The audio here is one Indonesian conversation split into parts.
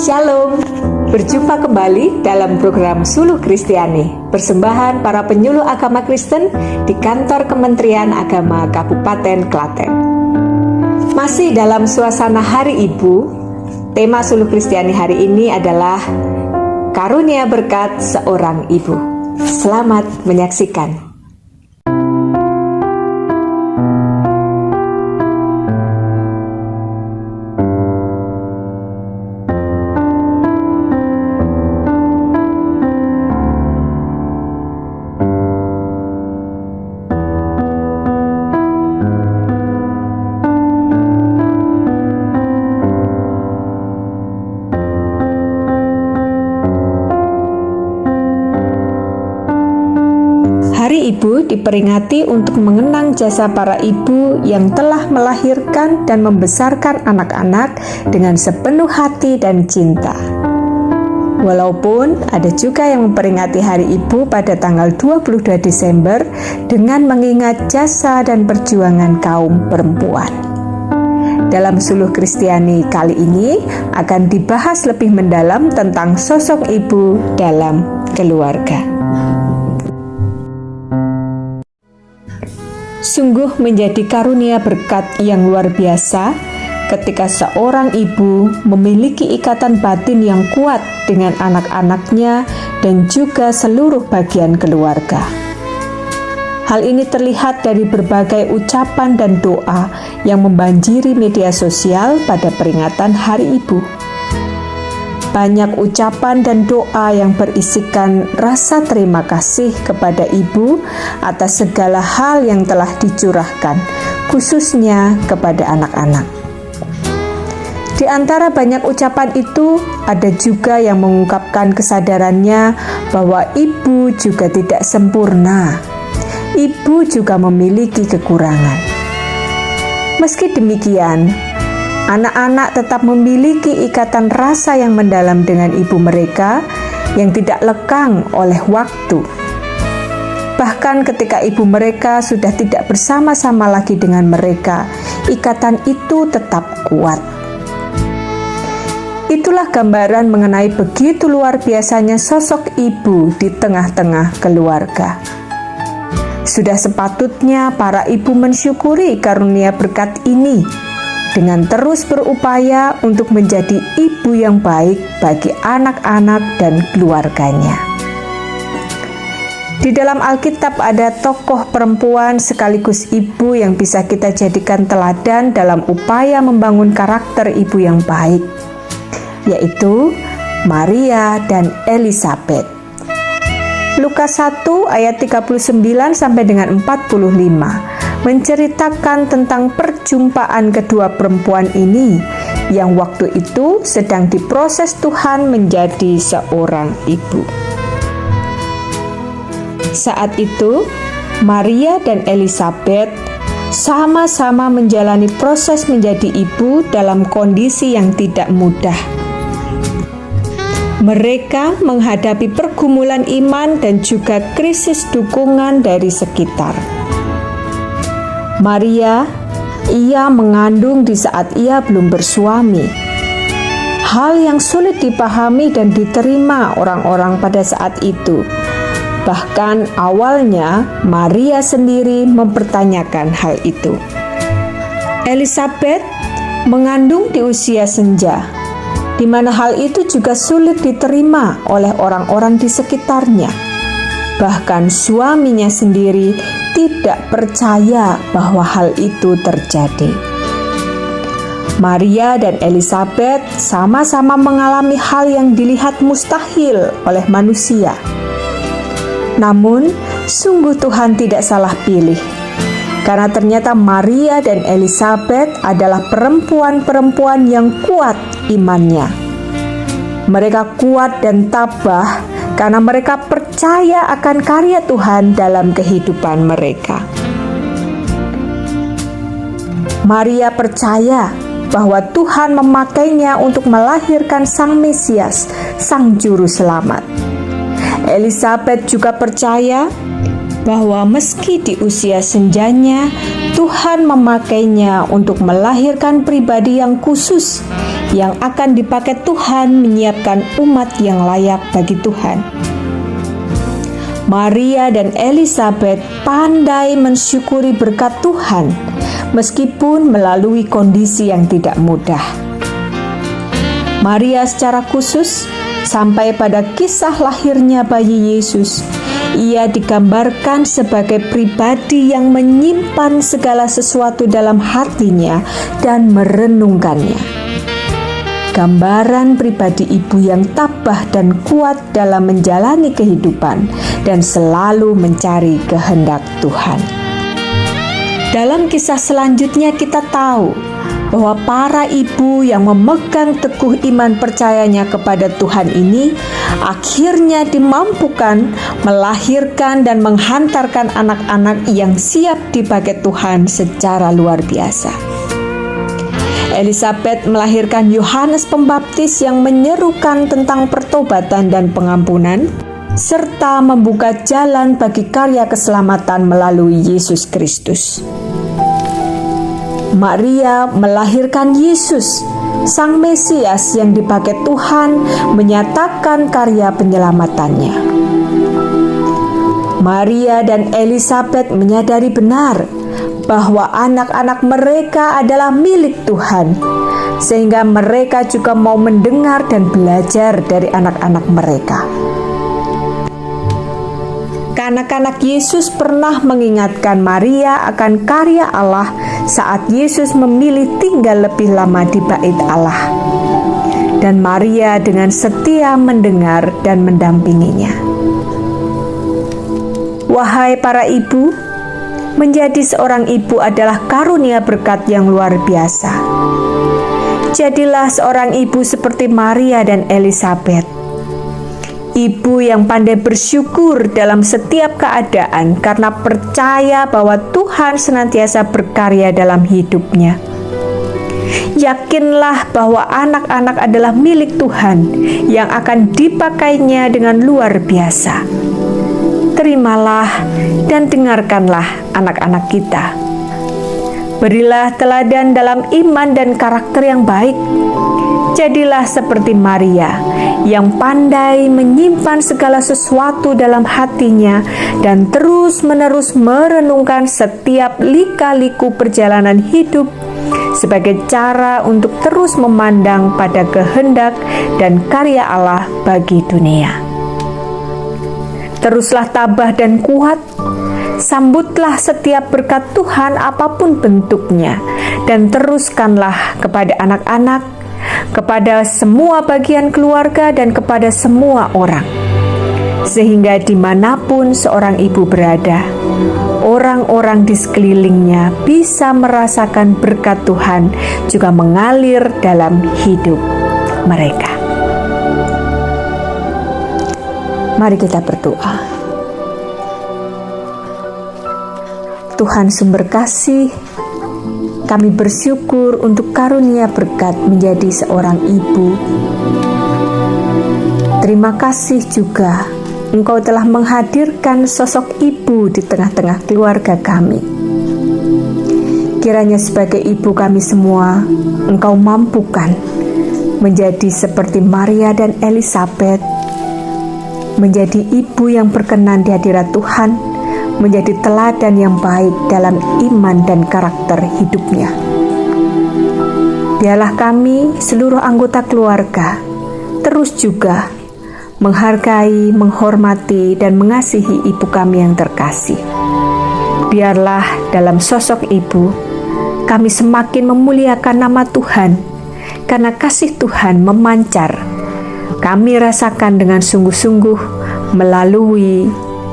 Shalom, berjumpa kembali dalam program Suluh Kristiani, persembahan para penyuluh agama Kristen di kantor Kementerian Agama Kabupaten Klaten. Masih dalam suasana Hari Ibu, tema Suluh Kristiani hari ini adalah Karunia Berkat Seorang Ibu. Selamat menyaksikan. Hari Ibu diperingati untuk mengenang jasa para ibu yang telah melahirkan dan membesarkan anak-anak dengan sepenuh hati dan cinta. Walaupun ada juga yang memperingati Hari Ibu pada tanggal 22 Desember dengan mengingat jasa dan perjuangan kaum perempuan. Dalam Suluh Kristiani kali ini akan dibahas lebih mendalam tentang sosok ibu dalam keluarga. Sungguh menjadi karunia berkat yang luar biasa ketika seorang ibu memiliki ikatan batin yang kuat dengan anak-anaknya dan juga seluruh bagian keluarga. Hal ini terlihat dari berbagai ucapan dan doa yang membanjiri media sosial pada peringatan Hari Ibu. Banyak ucapan dan doa yang berisikan rasa terima kasih kepada ibu atas segala hal yang telah dicurahkan, khususnya kepada anak-anak. Di antara banyak ucapan itu, ada juga yang mengungkapkan kesadarannya bahwa ibu juga tidak sempurna. Ibu juga memiliki kekurangan. Meski demikian, anak-anak tetap memiliki ikatan rasa yang mendalam dengan ibu mereka yang tidak lekang oleh waktu. Bahkan ketika ibu mereka sudah tidak bersama-sama lagi dengan mereka, ikatan itu tetap kuat. Itulah gambaran mengenai begitu luar biasanya sosok ibu di tengah-tengah keluarga. Sudah sepatutnya para ibu mensyukuri karunia berkat ini dengan terus berupaya untuk menjadi ibu yang baik bagi anak-anak dan keluarganya. Di dalam Alkitab ada tokoh perempuan sekaligus ibu yang bisa kita jadikan teladan dalam upaya membangun karakter ibu yang baik, yaitu Maria dan Elisabet. Lukas 1 ayat 39 sampai dengan 45 menceritakan tentang perjumpaan kedua perempuan ini yang waktu itu sedang diproses Tuhan menjadi seorang ibu. Saat itu, Maria dan Elisabet sama-sama menjalani proses menjadi ibu dalam kondisi yang tidak mudah. Mereka menghadapi pergumulan iman dan juga krisis dukungan dari sekitar. Maria, ia mengandung di saat ia belum bersuami. Hal yang sulit dipahami dan diterima orang-orang pada saat itu. Bahkan awalnya Maria sendiri mempertanyakan hal itu. Elisabet mengandung di usia senja, di mana hal itu juga sulit diterima oleh orang-orang di sekitarnya. Bahkan suaminya sendiri tidak percaya bahwa hal itu terjadi. Maria dan Elisabet sama-sama mengalami hal yang dilihat mustahil oleh manusia. Namun, sungguh Tuhan tidak salah pilih, karena ternyata Maria dan Elisabet adalah perempuan-perempuan yang kuat imannya. Mereka kuat dan tabah karena mereka percaya akan karya Tuhan dalam kehidupan mereka. Maria percaya bahwa Tuhan memakainya untuk melahirkan Sang Mesias, Sang Juru Selamat. Elisabet juga percaya bahwa meski di usia senjanya, Tuhan memakainya untuk melahirkan pribadi yang khusus yang akan dipakai Tuhan menyiapkan umat yang layak bagi Tuhan. Maria dan Elizabeth pandai mensyukuri berkat Tuhan meskipun melalui kondisi yang tidak mudah. Maria secara khusus sampai pada kisah lahirnya bayi Yesus, ia digambarkan sebagai pribadi yang menyimpan segala sesuatu dalam hatinya dan merenungkannya. Gambaran pribadi ibu yang tabah dan kuat dalam menjalani kehidupan dan selalu mencari kehendak Tuhan. Dalam kisah selanjutnya kita tahu bahwa para ibu yang memegang teguh iman percayanya kepada Tuhan ini akhirnya dimampukan melahirkan dan menghantarkan anak-anak yang siap dipakai Tuhan secara luar biasa. Elizabeth melahirkan Yohanes Pembaptis yang menyerukan tentang pertobatan dan pengampunan, serta membuka jalan bagi karya keselamatan melalui Yesus Kristus. Maria melahirkan Yesus, Sang Mesias yang dipakai Tuhan menyatakan karya penyelamatannya. Maria dan Elizabeth menyadari benar bahwa anak-anak mereka adalah milik Tuhan, sehingga mereka juga mau mendengar dan belajar dari anak-anak mereka. Anak-anak Yesus pernah mengingatkan Maria akan karya Allah saat Yesus memilih tinggal lebih lama di bait Allah. Dan Maria dengan setia mendengar dan mendampinginya. Wahai para ibu, menjadi seorang ibu adalah karunia berkat yang luar biasa. Jadilah seorang ibu seperti Maria dan Elizabeth. Ibu yang pandai bersyukur dalam setiap keadaan karena percaya bahwa Tuhan senantiasa berkarya dalam hidupnya. Yakinlah bahwa anak-anak adalah milik Tuhan yang akan dipakainya dengan luar biasa. Terimalah dan dengarkanlah anak-anak kita. Berilah teladan dalam iman dan karakter yang baik. Jadilah seperti Maria yang pandai menyimpan segala sesuatu dalam hatinya dan terus-menerus merenungkan setiap lika-liku perjalanan hidup sebagai cara untuk terus memandang pada kehendak dan karya Allah bagi dunia. Teruslah tabah dan kuat, sambutlah setiap berkat Tuhan apapun bentuknya, dan teruskanlah kepada anak-anak, kepada semua bagian keluarga dan kepada semua orang. Sehingga dimanapun seorang ibu berada, orang-orang di sekelilingnya bisa merasakan berkat Tuhan juga mengalir dalam hidup mereka. Mari kita berdoa. Tuhan sumber kasih, kami bersyukur untuk karunia berkat menjadi seorang ibu. Terima kasih juga Engkau telah menghadirkan sosok ibu di tengah-tengah keluarga kami. Kiranya sebagai ibu kami semua, Engkau mampukan menjadi seperti Maria dan Elizabeth, menjadi ibu yang berkenan di hadirat Tuhan, menjadi teladan yang baik dalam iman dan karakter hidupnya. Biarlah kami, seluruh anggota keluarga, terus juga menghargai, menghormati, dan mengasihi ibu kami yang terkasih. Biarlah dalam sosok ibu, kami semakin memuliakan nama Tuhan, karena kasih Tuhan memancar. Kami rasakan dengan sungguh-sungguh melalui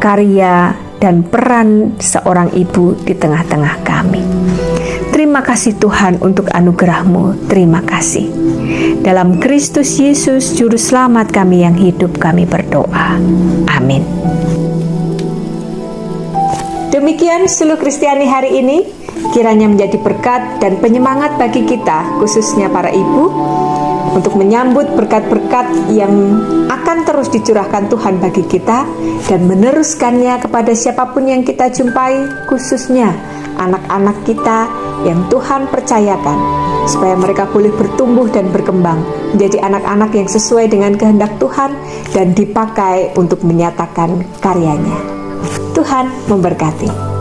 karya dan peran seorang ibu di tengah-tengah kami. Terima kasih Tuhan untuk anugerah-Mu. Terima kasih. Dalam Kristus Yesus, Juru Selamat kami yang hidup, kami berdoa. Amin. Demikian Suluh Kristiani hari ini. Kiranya menjadi berkat dan penyemangat bagi kita, khususnya para ibu. untuk menyambut berkat-berkat yang akan terus dicurahkan Tuhan bagi kita dan meneruskannya kepada siapapun yang kita jumpai, khususnya anak-anak kita yang Tuhan percayakan, supaya mereka boleh bertumbuh dan berkembang menjadi anak-anak yang sesuai dengan kehendak Tuhan dan dipakai untuk menyatakan karyanya. Tuhan memberkati.